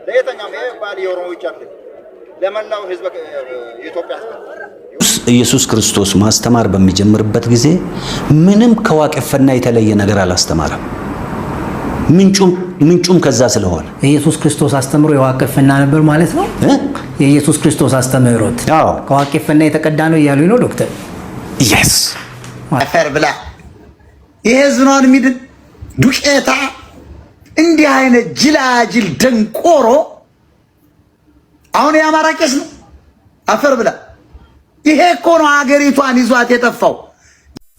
ለየተኛው ባል የኦሮሞ ይቻላል ለመላው ህዝብ ኢትዮጵያ ኢየሱስ ክርስቶስ ማስተማር በሚጀምርበት ጊዜ ምንም ከዋቄፈና የተለየ ነገር አላስተማረም። ምንጩም ከዛ ስለሆነ ኢየሱስ ክርስቶስ አስተምሮ የዋቄፈና ነበር ማለት ነው። የኢየሱስ ክርስቶስ አስተምሮት ከዋቄፈና የተቀዳ ነው እያሉ ነው ዶክተር። ኢየስ አፈር ብላ ይሄ ዝናን ሚድን ዱቄታ እንዲህ አይነት ጅላጅል ደንቆሮ አሁን የአማራ ቄስ ነው። አፈር ብላ ይሄ እኮ ነው ሀገሪቷን ይዟት የጠፋው።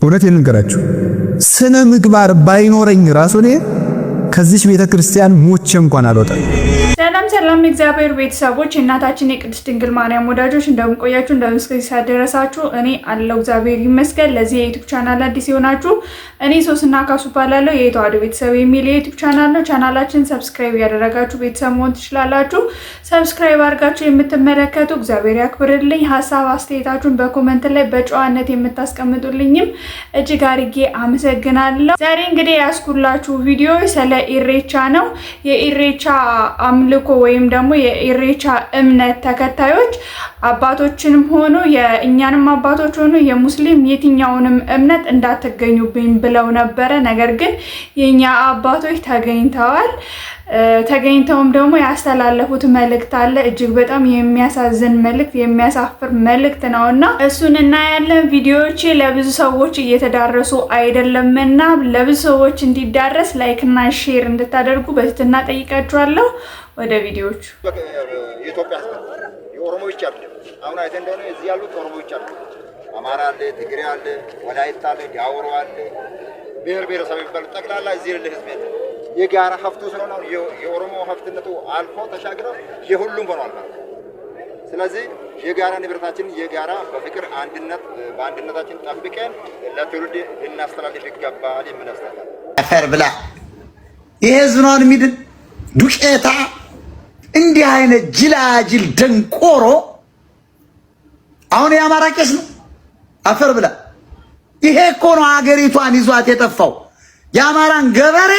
እውነቴን ልንገራችሁ ስነ ምግባር ባይኖረኝ ራሱ እኔ ከዚህ ቤተክርስቲያን ሞቼ እንኳን አልወጣም። ሰላም እግዚአብሔር ቤተሰቦች እናታችን የቅድስት ድንግል ማርያም ወዳጆች እንደምቆያችሁ እንደምስከዚህ ሳደረሳችሁ እኔ አለው እግዚአብሔር ይመስገን። ለዚህ የዩቲዩብ ቻናል አዲስ ይሆናችሁ እኔ ሶስና ካሱ ባላለው የተዋሕዶ ቤተሰብ የሚል የዩቲዩብ ቻናል ነው። ቻናላችን ሰብስክራይብ ያደረጋችሁ ቤተሰብ መሆን ትችላላችሁ። ሰብስክራይብ አድርጋችሁ የምትመለከቱ እግዚአብሔር ያክብርልኝ። ሀሳብ አስተያየታችሁን በኮሜንት ላይ በጨዋነት የምታስቀምጡልኝም እጅግ አድርጌ አመሰግናለሁ። ዛሬ እንግዲህ ያስኩላችሁ ቪዲዮ ስለ ኢሬቻ ነው። የኢሬቻ አምልኮ ወይም ደግሞ የኢሬቻ እምነት ተከታዮች አባቶችንም ሆኑ የእኛንም አባቶች ሆኑ የሙስሊም የትኛውንም እምነት እንዳትገኙብኝ ብለው ነበረ። ነገር ግን የኛ አባቶች ተገኝተዋል። ተገኝተውም ደግሞ ያስተላለፉት መልእክት አለ። እጅግ በጣም የሚያሳዝን መልእክት፣ የሚያሳፍር መልእክት ነውና እሱን እናያለን። ቪዲዮዎቼ ለብዙ ሰዎች እየተዳረሱ አይደለምና ለብዙ ሰዎች እንዲዳረስ ላይክ እና ሼር እንድታደርጉ በትህትና ጠይቃችኋለሁ። ወደ ቪዲዮዎቹ ኢትዮጵያ የኦሮሞዎች አለ። አሁን አይተን እንደሆነ እዚህ ያሉት ኦሮሞዎች አለ፣ አማራ አለ፣ ትግሬ አለ፣ ወላይታ አለ፣ ዳውሮ አለ፣ ብሔር ብሔረሰብ የሚባሉ ጠቅላላ እዚህ ያለ ህዝብ ያለ የጋራ ሀብቱ ስለሆነ የኦሮሞ ሀብትነቱ አልፎ ተሻግረው የሁሉም ሆኗል ማለት ነው። ስለዚህ የጋራ ንብረታችን የጋራ በፍቅር አንድነት በአንድነታችን ጠብቀን ለትውልድ ልናስተላልፍ ይገባል የምናስተላልፍ አፈር ብላ ይሄ ዝናን ሚድን ዱቄታ እንዲህ አይነት ጅላጅል ደንቆሮ አሁን የአማራ ቄስ ነው። አፈር ብላ ይሄ እኮ ነው ሀገሪቷን ይዟት የጠፋው። የአማራን ገበሬ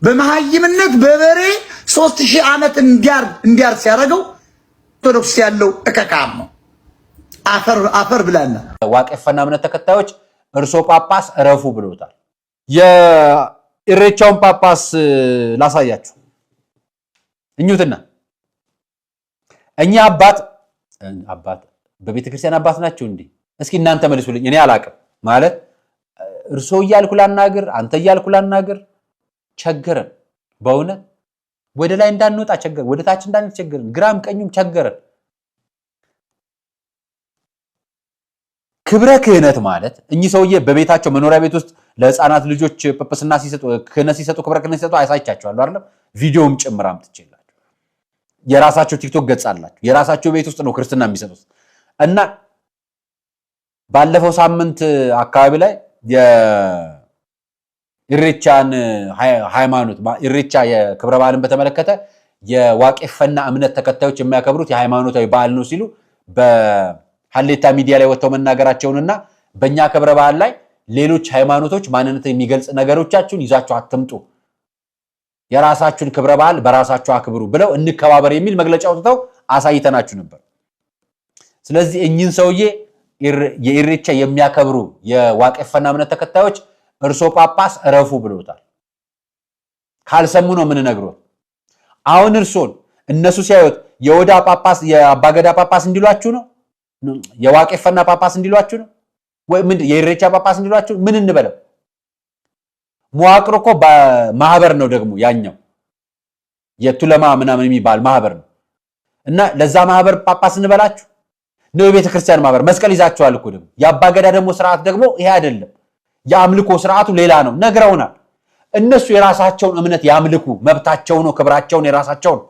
በመሃይምነት በበሬ 3000 ዓመት እንዲያር ሲያደርገው ኦርቶዶክስ ያለው እከካም ነው። አፈር ብላና ዋቄፈና እምነት ተከታዮች እርሶ ጳጳስ እረፉ ብለውታል። የኢሬቻውን ጳጳስ ላሳያችሁ እኙትና እኛ አባት በቤተክርስቲያን አባት ናቸው እንዴ? እስኪ እናንተ መልሱልኝ። እኔ አላቅም ማለት እርሶ እያልኩ ላናገር አንተ እያልኩ ላናገር ቸገረን። በእውነት ወደ ላይ እንዳንወጣ ቸገረን፣ ወደ ታች እንዳንወጣ ቸገረን፣ ግራም ቀኙም ቸገረን። ክብረ ክህነት ማለት እኚህ ሰውዬ በቤታቸው መኖሪያ ቤት ውስጥ ለህፃናት ልጆች ጵጵስና ሲሰጡ ክህነት ሲሰጡ ክብረ ክህነት ሲሰጡ አይሳይቻቸዋለሁ አይደል? ቪዲዮም ጭምር አምጥቼላችሁ የራሳቸው ቲክቶክ ገጽ አላችሁ። የራሳቸው ቤት ውስጥ ነው ክርስትና የሚሰጡት እና ባለፈው ሳምንት አካባቢ ላይ የኢሬቻን ሃይማኖት ኢሬቻ የክብረ በዓልን በተመለከተ የዋቄፈና እምነት ተከታዮች የሚያከብሩት የሃይማኖታዊ በዓል ነው ሲሉ በሐሌታ ሚዲያ ላይ ወጥተው መናገራቸውንና በእኛ ክብረ በዓል ላይ ሌሎች ሃይማኖቶች ማንነት የሚገልጽ ነገሮቻችሁን ይዛችሁ አትምጡ፣ የራሳችሁን ክብረ በዓል በራሳችሁ አክብሩ ብለው እንከባበር የሚል መግለጫ ወጥተው አሳይተናችሁ ነበር። ስለዚህ እኚህን ሰውዬ የኢሬቻ የሚያከብሩ የዋቄፈና እምነት ተከታዮች እርሶ ጳጳስ እረፉ ብለውታል። ካልሰሙ ነው ምን ነግሮት። አሁን እርሶን እነሱ ሲያዩት የወዳ ጳጳስ የአባገዳ ጳጳስ እንዲሏችሁ ነው? የዋቄፈና ጳጳስ እንዲሏችሁ ነው ወይ ምን የኢሬቻ ጳጳስ እንዲሏችሁ ምን እንበለው? መዋቅር እኮ በማህበር ነው ደግሞ ያኛው የቱለማ ምናምን የሚባል ማህበር ነው እና ለዛ ማህበር ጳጳስ እንበላችሁ ነው? የቤተክርስቲያን ማህበር መስቀል ይዛችኋል እኮ ደግሞ። የአባገዳ ደግሞ ስርዓት ደግሞ ይሄ አይደለም። የአምልኮ ስርዓቱ ሌላ ነው፣ ነግረውናል። እነሱ የራሳቸውን እምነት ያምልኩ፣ መብታቸው ነው፣ ክብራቸውን የራሳቸው ነው።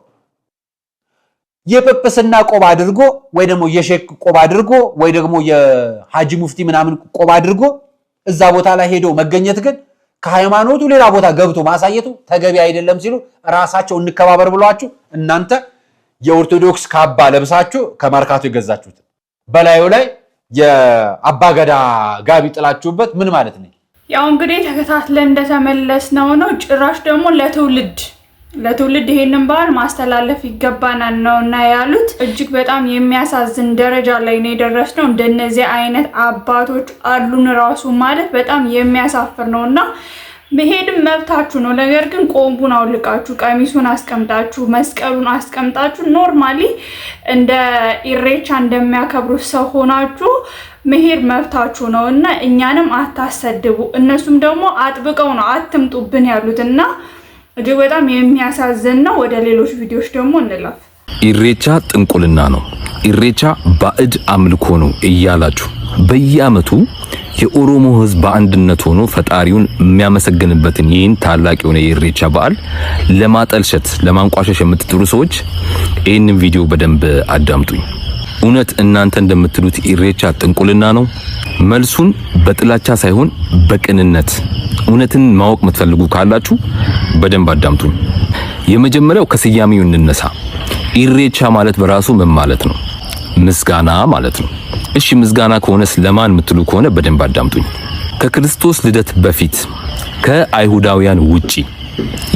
የጵጵስና ቆብ አድርጎ ወይ ደግሞ የሼክ ቆብ አድርጎ ወይ ደግሞ የሐጂ ሙፍቲ ምናምን ቆብ አድርጎ እዛ ቦታ ላይ ሄዶ መገኘት ግን ከሃይማኖቱ ሌላ ቦታ ገብቶ ማሳየቱ ተገቢ አይደለም ሲሉ ራሳቸው እንከባበር ብሏችሁ እናንተ የኦርቶዶክስ ካባ ለብሳችሁ ከማርካቶ የገዛችሁት በላዩ ላይ የአባገዳ ጋቢ ጥላችሁበት ምን ማለት ነው? ያው እንግዲህ ተከታትለን እንደተመለስነው ነው። ጭራሽ ደግሞ ለትውልድ ለትውልድ ይሄንን በዓል ማስተላለፍ ይገባናል ነውና ያሉት። እጅግ በጣም የሚያሳዝን ደረጃ ላይ ነው የደረስነው። እንደነዚህ አይነት አባቶች አሉን ራሱ ማለት በጣም የሚያሳፍር ነውና መሄድም መብታችሁ ነው። ነገር ግን ቆቡን አውልቃችሁ ቀሚሱን አስቀምጣችሁ መስቀሉን አስቀምጣችሁ ኖርማሊ እንደ ኢሬቻ እንደሚያከብሩ ሰው ሆናችሁ መሄድ መብታችሁ ነው እና እኛንም አታሰድቡ። እነሱም ደግሞ አጥብቀው ነው አትምጡብን ያሉትና እጅግ በጣም የሚያሳዝን ነው። ወደ ሌሎች ቪዲዮዎች ደግሞ እንላፍ። ኢሬቻ ጥንቁልና ነው፣ ኢሬቻ ባዕድ አምልኮ ነው እያላችሁ በየዓመቱ የኦሮሞ ሕዝብ በአንድነት ሆኖ ፈጣሪውን የሚያመሰግንበትን ይህን ታላቅ የሆነ የኢሬቻ በዓል ለማጠልሸት ለማንቋሸሽ የምትጥሩ ሰዎች ይህንን ቪዲዮ በደንብ አዳምጡኝ። እውነት እናንተ እንደምትሉት ኢሬቻ ጥንቁልና ነው? መልሱን በጥላቻ ሳይሆን በቅንነት እውነትን ማወቅ የምትፈልጉ ካላችሁ በደንብ አዳምጡኝ። የመጀመሪያው ከስያሜው እንነሳ። ኢሬቻ ማለት በራሱ ምን ማለት ነው? ምስጋና ማለት ነው። እሺ ምስጋና ከሆነስ ለማን የምትሉ ከሆነ በደንብ አዳምጡኝ። ከክርስቶስ ልደት በፊት ከአይሁዳውያን ውጪ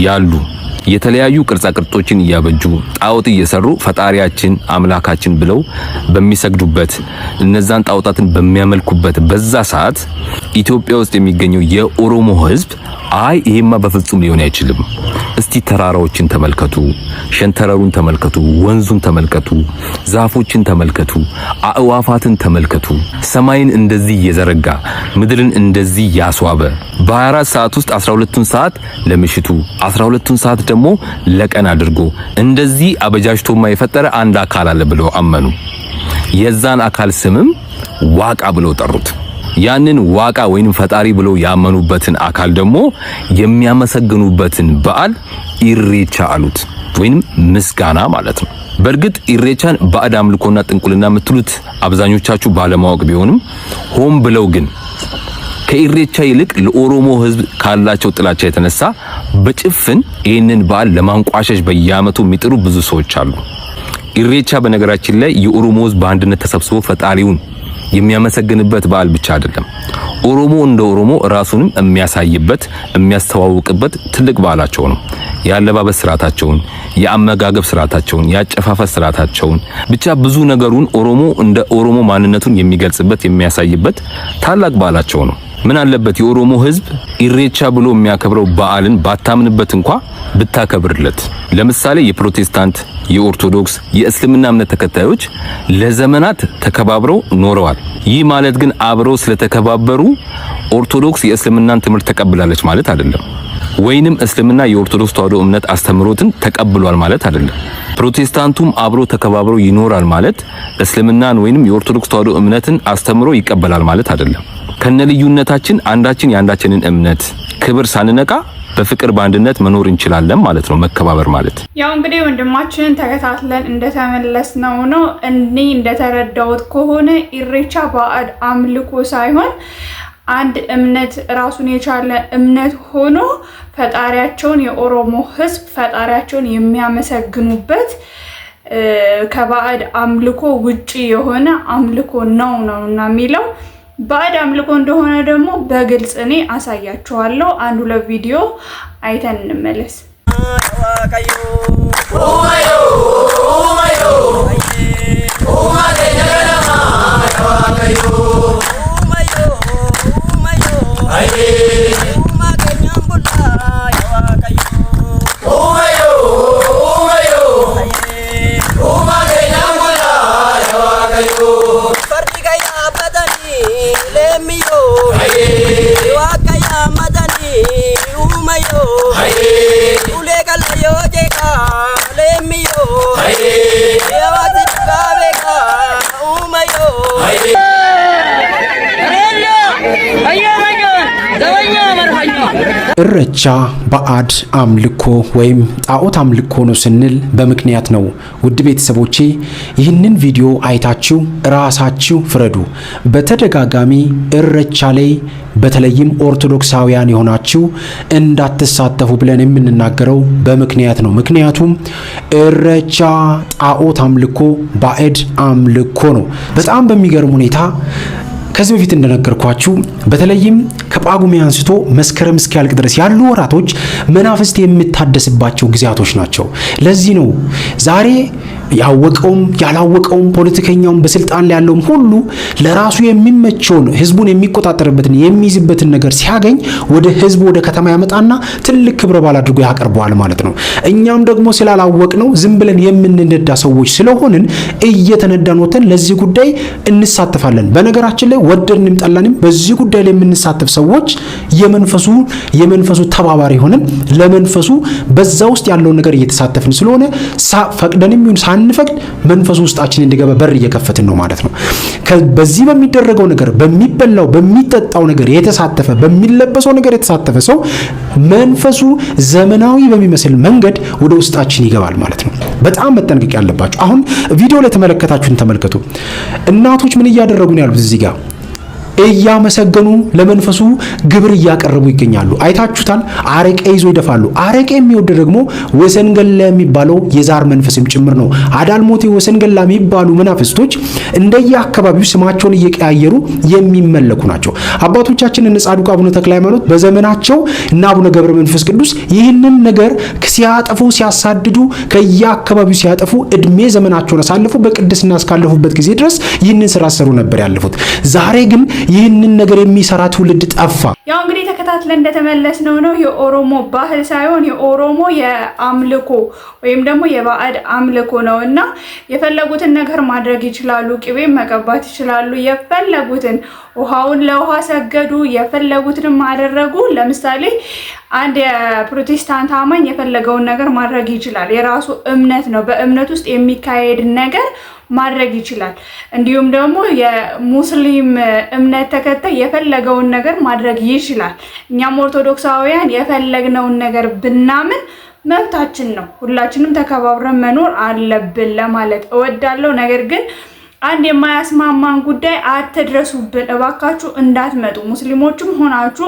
ያሉ የተለያዩ ቅርጻ ቅርጾችን እያበጁ ጣዖት እየሰሩ ፈጣሪያችን አምላካችን ብለው በሚሰግዱበት እነዛን ጣዖታትን በሚያመልኩበት በዛ ሰዓት ኢትዮጵያ ውስጥ የሚገኘው የኦሮሞ ሕዝብ አይ ይሄማ በፍጹም ሊሆን አይችልም፣ እስቲ ተራራዎችን ተመልከቱ፣ ሸንተረሩን ተመልከቱ፣ ወንዙን ተመልከቱ፣ ዛፎችን ተመልከቱ፣ አእዋፋትን ተመልከቱ፣ ሰማይን እንደዚህ እየዘረጋ ምድርን እንደዚህ ያስዋበ በ24 ሰዓት ውስጥ 12ቱን ሰዓት ለምሽቱ 12ቱን ሰዓት ደግሞ ለቀን አድርጎ እንደዚህ አበጃጅቶማ የፈጠረ አንድ አካል አለ ብለው አመኑ። የዛን አካል ስምም ዋቃ ብለው ጠሩት። ያንን ዋቃ ወይንም ፈጣሪ ብለው ያመኑበትን አካል ደግሞ የሚያመሰግኑበትን በዓል ኢሬቻ አሉት፣ ወይንም ምስጋና ማለት ነው። በእርግጥ ኢሬቻን ባዕድ አምልኮና ጥንቁልና የምትሉት አብዛኞቻችሁ ባለማወቅ ቢሆንም ሆም ብለው ግን ከኢሬቻ ይልቅ ለኦሮሞ ሕዝብ ካላቸው ጥላቻ የተነሳ በጭፍን ይህንን በዓል ለማንቋሸሽ በየዓመቱ የሚጥሩ ብዙ ሰዎች አሉ። ኢሬቻ በነገራችን ላይ የኦሮሞ ሕዝብ በአንድነት ተሰብስቦ ፈጣሪውን የሚያመሰግንበት በዓል ብቻ አይደለም። ኦሮሞ እንደ ኦሮሞ ራሱንም የሚያሳይበት የሚያስተዋውቅበት ትልቅ በዓላቸው ነው። የአለባበስ ስርዓታቸውን፣ የአመጋገብ ስርዓታቸውን፣ የአጨፋፈር ስርዓታቸውን ብቻ ብዙ ነገሩን ኦሮሞ እንደ ኦሮሞ ማንነቱን የሚገልጽበት የሚያሳይበት ታላቅ በዓላቸው ነው። ምን አለበት የኦሮሞ ሕዝብ ኢሬቻ ብሎ የሚያከብረው በዓልን ባታምንበት እንኳ ብታከብርለት። ለምሳሌ የፕሮቴስታንት፣ የኦርቶዶክስ፣ የእስልምና እምነት ተከታዮች ለዘመናት ተከባብረው ኖረዋል። ይህ ማለት ግን አብረው ስለተከባበሩ ኦርቶዶክስ የእስልምናን ትምህርት ተቀብላለች ማለት አይደለም። ወይንም እስልምና የኦርቶዶክስ ተዋሕዶ እምነት አስተምሮትን ተቀብሏል ማለት አይደለም። ፕሮቴስታንቱም አብሮ ተከባብሮ ይኖራል ማለት እስልምናን ወይንም የኦርቶዶክስ ተዋሕዶ እምነትን አስተምሮ ይቀበላል ማለት አይደለም። ከነልዩነታችን አንዳችን የአንዳችንን እምነት ክብር ሳንነቃ በፍቅር በአንድነት መኖር እንችላለን ማለት ነው። መከባበር ማለት ያው እንግዲህ ወንድማችንን ተከታትለን እንደተመለስነው ነው። እኔ እንደተረዳሁት ከሆነ ኢሬቻ ባዕድ አምልኮ ሳይሆን አንድ እምነት ራሱን የቻለ እምነት ሆኖ ፈጣሪያቸውን የኦሮሞ ሕዝብ ፈጣሪያቸውን የሚያመሰግኑበት ከባዕድ አምልኮ ውጪ የሆነ አምልኮ ነውና የሚለው ባዕድ አምልኮ እንደሆነ ደግሞ በግልጽ እኔ አሳያችኋለሁ። አንዱ ለቪዲዮ አይተን እንመለስ። ኢሬቻ ባዕድ አምልኮ ወይም ጣዖት አምልኮ ነው ስንል በምክንያት ነው። ውድ ቤተሰቦቼ ይህንን ቪዲዮ አይታችሁ ራሳችሁ ፍረዱ። በተደጋጋሚ ኢሬቻ ላይ በተለይም ኦርቶዶክሳውያን የሆናችሁ እንዳትሳተፉ ብለን የምንናገረው በምክንያት ነው። ምክንያቱም ኢሬቻ ጣዖት አምልኮ ባዕድ አምልኮ ነው። በጣም በሚገርም ሁኔታ ከዚህ በፊት እንደነገርኳችሁ በተለይም ከጳጉሜ አንስቶ መስከረም እስኪያልቅ ድረስ ያሉ ወራቶች መናፍስት የምታደስባቸው ጊዜያቶች ናቸው። ለዚህ ነው ዛሬ ያወቀውም ያላወቀውም ፖለቲከኛውም በስልጣን ላይ ያለውም ሁሉ ለራሱ የሚመቸውን ህዝቡን የሚቆጣጠርበትን የሚይዝበትን ነገር ሲያገኝ ወደ ህዝቡ ወደ ከተማ ያመጣና ትልቅ ክብረ በዓል አድርጎ ያቀርበዋል ማለት ነው። እኛም ደግሞ ስላላወቅነው ዝም ብለን የምንነዳ ሰዎች ስለሆንን እየተነዳን ወተን ለዚህ ጉዳይ እንሳተፋለን። በነገራችን ላይ ወደድንም ጠላንም በዚህ ጉዳይ ላይ የምንሳተፍ ሰዎች የመንፈሱ ተባባሪ ሆነን ለመንፈሱ በዛ ውስጥ ያለውን ነገር እየተሳተፍን ስለሆነ ፈቅደንም ይሁን ሳንፈቅድ መንፈሱ ውስጣችን እንዲገባ በር እየከፈትን ነው ማለት ነው። በዚህ በሚደረገው ነገር በሚበላው በሚጠጣው ነገር የተሳተፈ በሚለበሰው ነገር የተሳተፈ ሰው መንፈሱ ዘመናዊ በሚመስል መንገድ ወደ ውስጣችን ይገባል ማለት ነው። በጣም መጠንቀቅ ያለባችሁ። አሁን ቪዲዮ ላይ ተመለከታችሁን ተመልከቱ። እናቶች ምን እያደረጉ ነው ያሉት? እዚህ ጋር እያመሰገኑ ለመንፈሱ ግብር እያቀረቡ ይገኛሉ። አይታችሁታል። አረቄ ይዞ ይደፋሉ። አረቄ የሚወድ ደግሞ ወሰንገላ የሚባለው የዛር መንፈስም ጭምር ነው። አዳልሞቴ ወሰንገላ የሚባሉ መናፍስቶች እንደየ አካባቢው ስማቸውን እየቀያየሩ የሚመለኩ ናቸው። አባቶቻችን እነ ጻድቁ አቡነ ተክለ ሃይማኖት በዘመናቸው እና አቡነ ገብረ መንፈስ ቅዱስ ይህንን ነገር ሲያጠፉ ሲያሳድዱ ከየአካባቢው ሲያጠፉ እድሜ ዘመናቸውን አሳልፉ በቅድስና እስካለፉበት ጊዜ ድረስ ይህንን ስራ ሰሩ ነበር ያለፉት። ዛሬ ግን ይህንን ነገር የሚሰራ ትውልድ ጠፋ። ያው እንግዲህ ተከታትለን እንደተመለስነው ነው የኦሮሞ ባህል ሳይሆን የኦሮሞ የአምልኮ ወይም ደግሞ የባዕድ አምልኮ ነውና የፈለጉትን ነገር ማድረግ ይችላሉ። ቅቤም መቀባት ይችላሉ። የፈለጉትን ውሃውን ለውሃ ሰገዱ፣ የፈለጉትን አደረጉ። ለምሳሌ አንድ የፕሮቴስታንት አማኝ የፈለገውን ነገር ማድረግ ይችላል። የራሱ እምነት ነው። በእምነት ውስጥ የሚካሄድ ነገር ማድረግ ይችላል። እንዲሁም ደግሞ የሙስሊም እምነት ተከታይ የፈለገውን ነገር ማድረግ ይችላል። እኛም ኦርቶዶክሳውያን የፈለግነውን ነገር ብናምን መብታችን ነው። ሁላችንም ተከባብረን መኖር አለብን ለማለት እወዳለሁ። ነገር ግን አንድ የማያስማማን ጉዳይ አትድረሱብን፣ እባካችሁ እንዳትመጡ። ሙስሊሞችም ሆናችሁ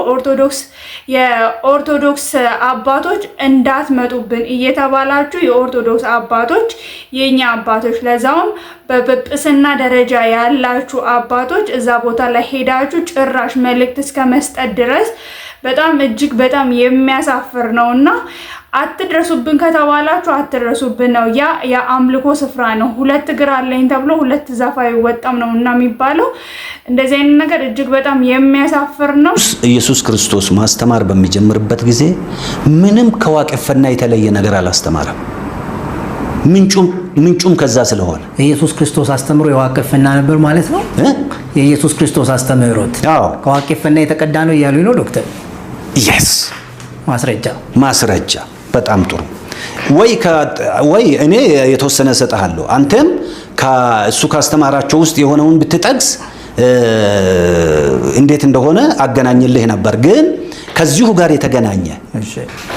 የኦርቶዶክስ አባቶች እንዳትመጡብን እየተባላችሁ የኦርቶዶክስ አባቶች የኛ አባቶች ለዛውም በጵጵስና ደረጃ ያላችሁ አባቶች እዛ ቦታ ላይ ሄዳችሁ ጭራሽ መልእክት እስከ መስጠት ድረስ በጣም እጅግ በጣም የሚያሳፍር ነውና አትድረሱብን ከተባላችሁ አትድረሱብን ነው። ያ የአምልኮ ስፍራ ነው። ሁለት እግር አለኝ ተብሎ ሁለት ዛፍ አይወጣም ነውና የሚባለው። እንደዚህ አይነት ነገር እጅግ በጣም የሚያሳፍር ነው። ኢየሱስ ክርስቶስ ማስተማር በሚጀምርበት ጊዜ ምንም ከዋቄፈና የተለየ ነገር አላስተማረም። ምንጩም ከዛ ስለሆነ ኢየሱስ ክርስቶስ አስተምሮ የዋቄፈና ነበር ማለት ነው። የኢየሱስ ክርስቶስ አስተምህሮት ከዋቄፈና የተቀዳ ነው እያሉ ነው ዶክተር። yes ማስረጃ በጣም ጥሩ። ወይ እኔ የተወሰነ ሰጣለሁ፣ አንተም ከእሱ ካስተማራቸው ውስጥ የሆነውን ብትጠቅስ እንዴት እንደሆነ አገናኝልህ ነበር። ግን ከዚሁ ጋር የተገናኘ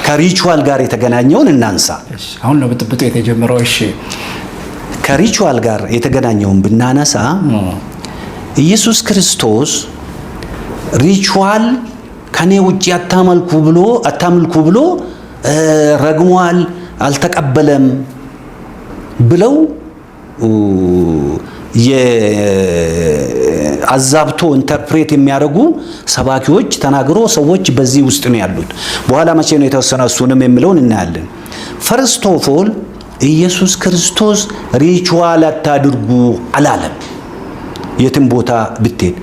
ከሪቹዋል ጋር የተገናኘውን እናንሳ። አሁን ነው ብጥብጡ የተጀመረው። እሺ ከሪቹዋል ጋር የተገናኘውን ብናነሳ ኢየሱስ ክርስቶስ ሪቹዋል ከኔ ውጪ አታምልኩ ብሎ ረግሟል፣ አልተቀበለም ብለው አዛብቶ ኢንተርፕሬት የሚያደርጉ ሰባኪዎች ተናግሮ ሰዎች በዚህ ውስጥ ነው ያሉት። በኋላ መቼ ነው የተወሰነው እሱንም የሚለውን እናያለን። ፈርስት ኦፍ ኦል ኢየሱስ ክርስቶስ ሪቹዋል አታድርጉ አላለም። የትም ቦታ ብትሄድ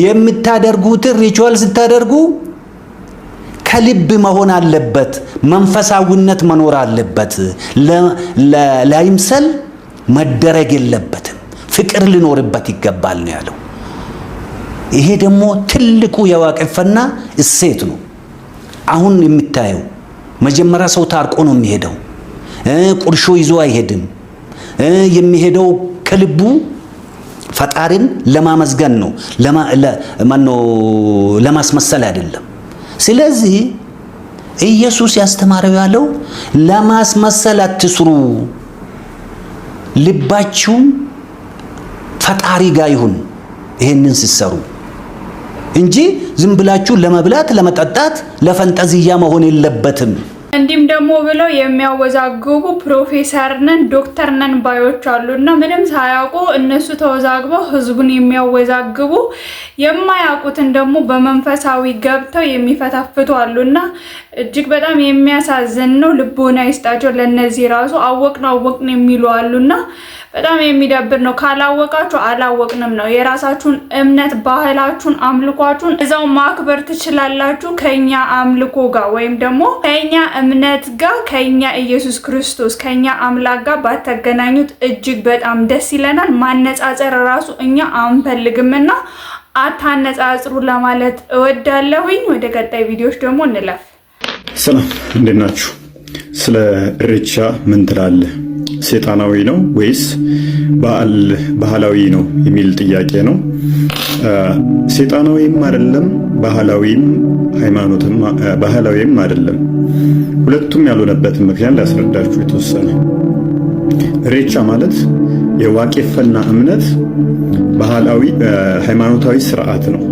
የምታደርጉትን ሪቹዋል ስታደርጉ ከልብ መሆን አለበት፣ መንፈሳዊነት መኖር አለበት። ላይምሰል መደረግ የለበትም፣ ፍቅር ሊኖርበት ይገባል ነው ያለው። ይሄ ደግሞ ትልቁ የዋቄፈና እሴት ነው። አሁን የምታየው መጀመሪያ ሰው ታርቆ ነው የሚሄደው፣ ቁርሾ ይዞ አይሄድም። የሚሄደው ከልቡ ፈጣሪን ለማመስገን ነው፣ ለማስመሰል አይደለም። ስለዚህ ኢየሱስ ያስተማረው ያለው ለማስመሰል አትስሩ፣ ልባችሁ ፈጣሪ ጋር ይሁን ይሄንን ሲሰሩ እንጂ ዝም ብላችሁ ለመብላት ለመጠጣት ለፈንጠዝያ መሆን የለበትም እንዲም ደግሞ ብለው የሚያወዛግቡ ፕሮፌሰር ነን ዶክተር ነን ባዮች አሉና ምንም ሳያውቁ እነሱ ተወዛግበው ህዝቡን የሚያወዛግቡ የማያውቁትን ደግሞ በመንፈሳዊ ገብተው የሚፈታፍቱ አሉና እጅግ በጣም የሚያሳዝን ነው። ልቦና ይስጣቸው። ለነዚህ ራሱ አወቅን የሚሉ አሉና በጣም የሚደብር ነው። ካላወቃችሁ አላወቅንም ነው። የራሳችሁን እምነት፣ ባህላችሁን፣ አምልኳችሁን እዛው ማክበር ትችላላችሁ። ከኛ አምልኮ ጋር ወይም ደግሞ ከኛ እምነት ጋር ከኛ ኢየሱስ ክርስቶስ ከኛ አምላክ ጋር ባተገናኙት እጅግ በጣም ደስ ይለናል። ማነጻጸር ራሱ እኛ አንፈልግምና አታነጻጽሩ ለማለት እወዳለሁኝ። ወደ ቀጣይ ቪዲዮዎች ደግሞ እንለፍ። ሰላም፣ እንዴት ናችሁ? ስለ ኢሬቻ ምን ትላለህ? ሴጣናዊ ነው ወይስ ባህላዊ ነው የሚል ጥያቄ ነው። ሴጣናዊም አይደለም፣ ባህላዊም አይደለም። ሁለቱም ያልሆነበትን ምክንያት ላስረዳችሁ የተወሰነ። ኢሬቻ ማለት የዋቄፈና እምነት ባህላዊ ሃይማኖታዊ ስርዓት ነው።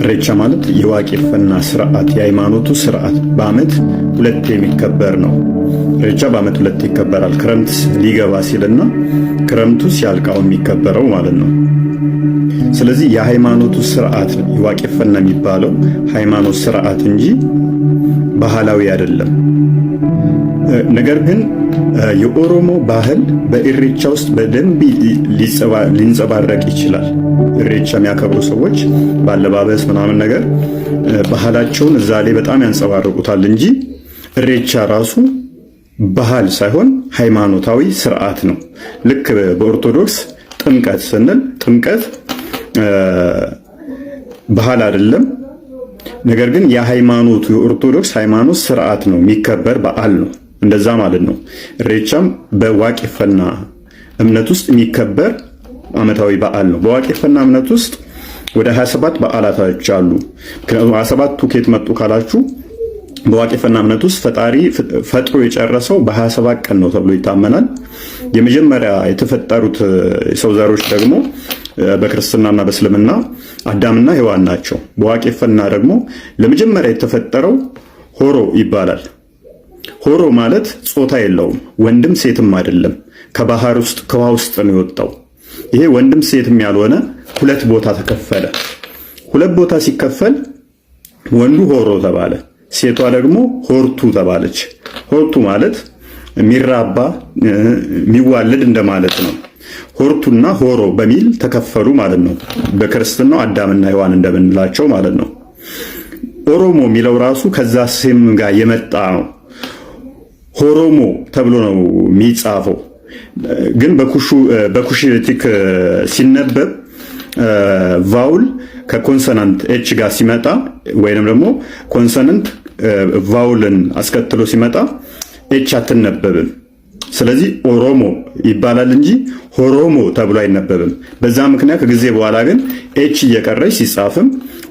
ኢሬቻ ማለት የዋቄፈና ስርዓት የሃይማኖቱ ስርዓት በአመት ሁለት የሚከበር ነው። ኢሬቻ በአመት ሁለት ይከበራል። ክረምት ሊገባ ሲልና ክረምቱ ሲያልቃው የሚከበረው ማለት ነው። ስለዚህ የሃይማኖቱ ስርዓት ነው የዋቄፈና የሚባለው ሃይማኖት ስርዓት እንጂ ባህላዊ አይደለም። ነገር ግን የኦሮሞ ባህል በኢሬቻ ውስጥ በደንብ ሊንጸባረቅ ይችላል። ኢሬቻ የሚያከብሩ ሰዎች ባለባበስ ምናምን ነገር ባህላቸውን እዛ ላይ በጣም ያንጸባርቁታል እንጂ ኢሬቻ ራሱ ባህል ሳይሆን ሃይማኖታዊ ስርዓት ነው። ልክ በኦርቶዶክስ ጥምቀት ስንል ጥምቀት ባህል አይደለም፣ ነገር ግን የሃይማኖቱ የኦርቶዶክስ ሃይማኖት ስርዓት ነው፣ የሚከበር በዓል ነው። እንደዛ ማለት ነው። ኢሬቻም በዋቄፈና እምነት ውስጥ የሚከበር አመታዊ በዓል ነው። በዋቄፈና እምነት ውስጥ ወደ 27 በዓላቶች አሉ። ምክንያቱም 27ቱ ከየት መጡ ካላችሁ በዋቄፈና እምነት ውስጥ ፈጣሪ ፈጥሮ የጨረሰው በ27 ቀን ነው ተብሎ ይታመናል። የመጀመሪያ የተፈጠሩት የሰው ዘሮች ደግሞ በክርስትናና በእስልምና አዳምና ሔዋን ናቸው። በዋቄፈና ደግሞ ለመጀመሪያ የተፈጠረው ሆሮ ይባላል። ሆሮ ማለት ጾታ የለውም፣ ወንድም ሴትም አይደለም። ከባህር ውስጥ ከውሃ ውስጥ ነው የወጣው። ይሄ ወንድም ሴትም ያልሆነ ሁለት ቦታ ተከፈለ። ሁለት ቦታ ሲከፈል ወንዱ ሆሮ ተባለ፣ ሴቷ ደግሞ ሆርቱ ተባለች። ሆርቱ ማለት የሚራባ የሚዋለድ እንደማለት ነው። ሆርቱና ሆሮ በሚል ተከፈሉ ማለት ነው። በክርስትናው አዳምና ሔዋን እንደምንላቸው ማለት ነው። ኦሮሞ የሚለው ራሱ ከዛ ስም ጋር የመጣ ነው። ሆሮሞ ተብሎ ነው የሚጻፈው፣ ግን በኩሽቲክ ሲነበብ ቫውል ከኮንሶናንት ኤች ጋር ሲመጣ ወይንም ደግሞ ኮንሶናንት ቫውልን አስከትሎ ሲመጣ ኤች አትነበብም። ስለዚህ ኦሮሞ ይባላል እንጂ ሆሮሞ ተብሎ አይነበብም። በዛ ምክንያት ከጊዜ በኋላ ግን ኤች እየቀረች ሲጻፍም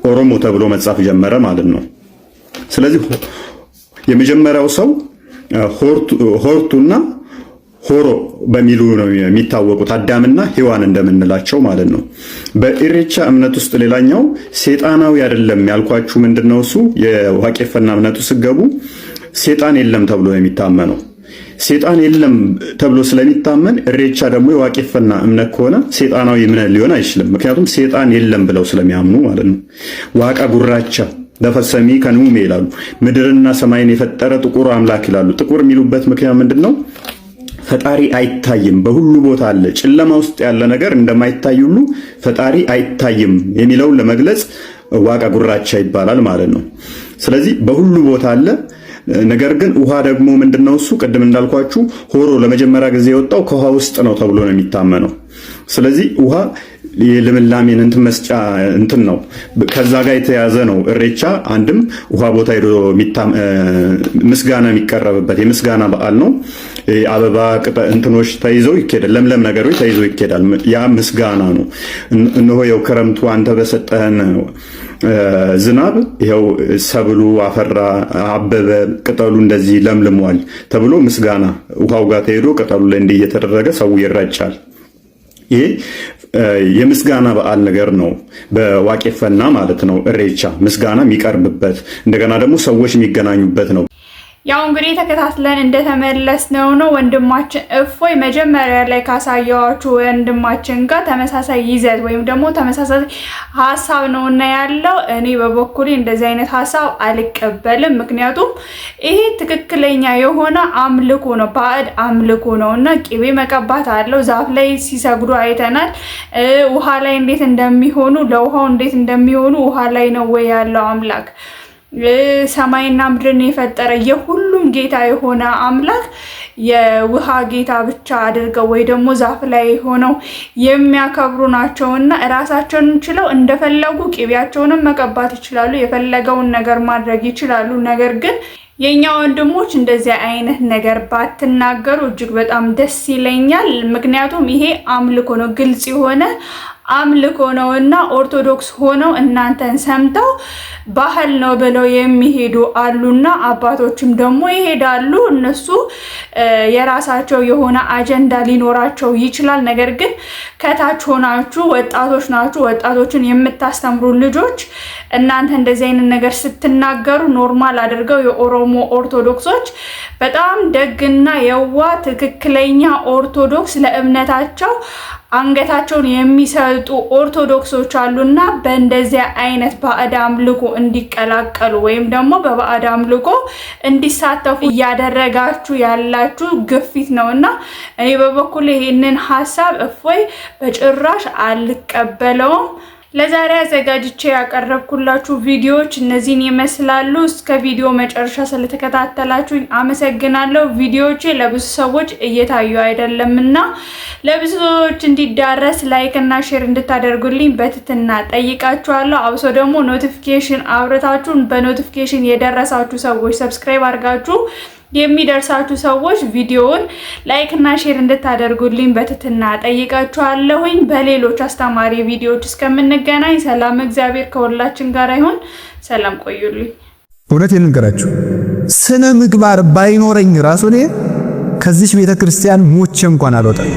ኦሮሞ ተብሎ መጻፍ ጀመረ ማለት ነው። ስለዚህ የመጀመሪያው ሰው ሆርቱና ሆሮ በሚሉ ነው የሚታወቁት፣ አዳምና ሔዋን እንደምንላቸው ማለት ነው። በኢሬቻ እምነት ውስጥ ሌላኛው ሴጣናዊ አይደለም ያልኳችሁ ምንድነው? እሱ የዋቄፈና እምነቱ ስገቡ ሴጣን የለም ተብሎ ነው የሚታመነው። ሴጣን የለም ተብሎ ስለሚታመን ኢሬቻ ደግሞ የዋቄፈና እምነት ከሆነ ሴጣናዊ እምነት ሊሆን አይችልም። ምክንያቱም ሴጣን የለም ብለው ስለሚያምኑ ማለት ነው። ዋቃ ጉራቻ ለፈሰሚ ከኑሜ ይላሉ። ምድርና ሰማይን የፈጠረ ጥቁር አምላክ ይላሉ። ጥቁር የሚሉበት ምክንያት ምንድነው? ፈጣሪ አይታይም፣ በሁሉ ቦታ አለ። ጨለማ ውስጥ ያለ ነገር እንደማይታይ ሁሉ ፈጣሪ አይታይም የሚለውን ለመግለጽ ዋቃ ጉራቻ ይባላል ማለት ነው። ስለዚህ በሁሉ ቦታ አለ። ነገር ግን ውሃ ደግሞ ምንድነው? እሱ ቅድም እንዳልኳችሁ ሆሮ ለመጀመሪያ ጊዜ የወጣው ከውሃ ውስጥ ነው ተብሎ ነው የሚታመነው። ስለዚህ ውሃ የልምላሜን እንትን መስጫ እንትን ነው፣ ከዛ ጋር የተያዘ ነው። ኢሬቻ አንድም ውሃ ቦታ ሄዶ ምስጋና የሚቀረብበት የምስጋና በዓል ነው። አበባ እንትኖች ተይዘው ይኬዳል፣ ለምለም ነገሮች ተይዘው ይኬዳል። ያ ምስጋና ነው። እነሆ የው ክረምቱ አንተ በሰጠህን ዝናብ ይኸው ሰብሉ አፈራ፣ አበበ፣ ቅጠሉ እንደዚህ ለምልሟል ተብሎ ምስጋና ውሃው ጋር ተሄዶ ቅጠሉ ላይ እንዲህ እየተደረገ ሰው ይረጫል። ይሄ የምስጋና በዓል ነገር ነው። በዋቄፈና ማለት ነው። ኢሬቻ ምስጋና የሚቀርብበት እንደገና ደግሞ ሰዎች የሚገናኙበት ነው። ያው እንግዲህ ተከታትለን እንደተመለስነው ነው ወንድማችን እፎይ መጀመሪያ ላይ ካሳየዋችሁ ወንድማችን ጋር ተመሳሳይ ይዘት ወይም ደግሞ ተመሳሳይ ሐሳብ ነውና ያለው። እኔ በበኩሌ እንደዚህ አይነት ሐሳብ አልቀበልም። ምክንያቱም ይሄ ትክክለኛ የሆነ አምልኮ ነው፣ ባዕድ አምልኮ ነውና ቂቤ መቀባት አለው። ዛፍ ላይ ሲሰግዱ አይተናል። ውሃ ላይ እንዴት እንደሚሆኑ ለውሃው እንዴት እንደሚሆኑ ውሃ ላይ ነው ወይ ያለው አምላክ? ሰማይና ምድርን የፈጠረ የሁሉም ጌታ የሆነ አምላክ የውሃ ጌታ ብቻ አድርገው ወይ ደግሞ ዛፍ ላይ ሆነው የሚያከብሩ ናቸውና ራሳቸውን ችለው እንደፈለጉ ቂቤያቸውንም መቀባት ይችላሉ፣ የፈለገውን ነገር ማድረግ ይችላሉ። ነገር ግን የኛ ወንድሞች እንደዚህ አይነት ነገር ባትናገሩ እጅግ በጣም ደስ ይለኛል። ምክንያቱም ይሄ አምልኮ ነው፣ ግልጽ የሆነ አምልኮ ነውና ኦርቶዶክስ ሆነው እናንተን ሰምተው ባህል ነው ብለው የሚሄዱ አሉና አባቶችም ደግሞ ይሄዳሉ። እነሱ የራሳቸው የሆነ አጀንዳ ሊኖራቸው ይችላል። ነገር ግን ከታች ሆናችሁ ወጣቶች ናችሁ፣ ወጣቶችን የምታስተምሩ ልጆች እናንተ እንደዚህ አይነት ነገር ስትናገሩ ኖርማል አድርገው የኦሮሞ ኦርቶዶክሶች በጣም ደግና የዋ ትክክለኛ ኦርቶዶክስ ለእምነታቸው አንገታቸውን የሚሰጡ ኦርቶዶክሶች አሉና በእንደዚህ አይነት ባዕድ አምልኮ እንዲቀላቀሉ ወይም ደግሞ በባዕድ አምልኮ እንዲሳተፉ እያደረጋችሁ ያላችሁ ግፊት ነውና እኔ በበኩሌ ይሄንን ሐሳብ እፎይ በጭራሽ አልቀበለውም። ለዛሬ አዘጋጅቼ ያቀረብኩላችሁ ቪዲዮዎች እነዚህን ይመስላሉ። እስከ ቪዲዮ መጨረሻ ስለተከታተላችሁ አመሰግናለሁ። ቪዲዮዎቼ ለብዙ ሰዎች እየታዩ አይደለምና ለብዙ ሰዎች እንዲዳረስ ላይክ እና ሼር እንድታደርጉልኝ በትህትና ጠይቃችኋለሁ። አብሶ ደግሞ ኖቲፊኬሽን አብረታችሁ በኖቲፊኬሽን የደረሳችሁ ሰዎች ሰብስክራይብ አድርጋችሁ የሚደርሳችሁ ሰዎች ቪዲዮውን ላይክ እና ሼር እንድታደርጉልኝ በትህትና ጠይቃችኋለሁኝ። በሌሎች አስተማሪ ቪዲዮዎች እስከምንገናኝ ሰላም እግዚአብሔር ከሁላችን ጋር ይሁን። ሰላም ቆዩልኝ። እውነቴን ልንገራችሁ፣ ስነ ምግባር ባይኖረኝ ራሱ እኔ ከዚህ ቤተክርስቲያን ሞቼ እንኳን አልወጣም።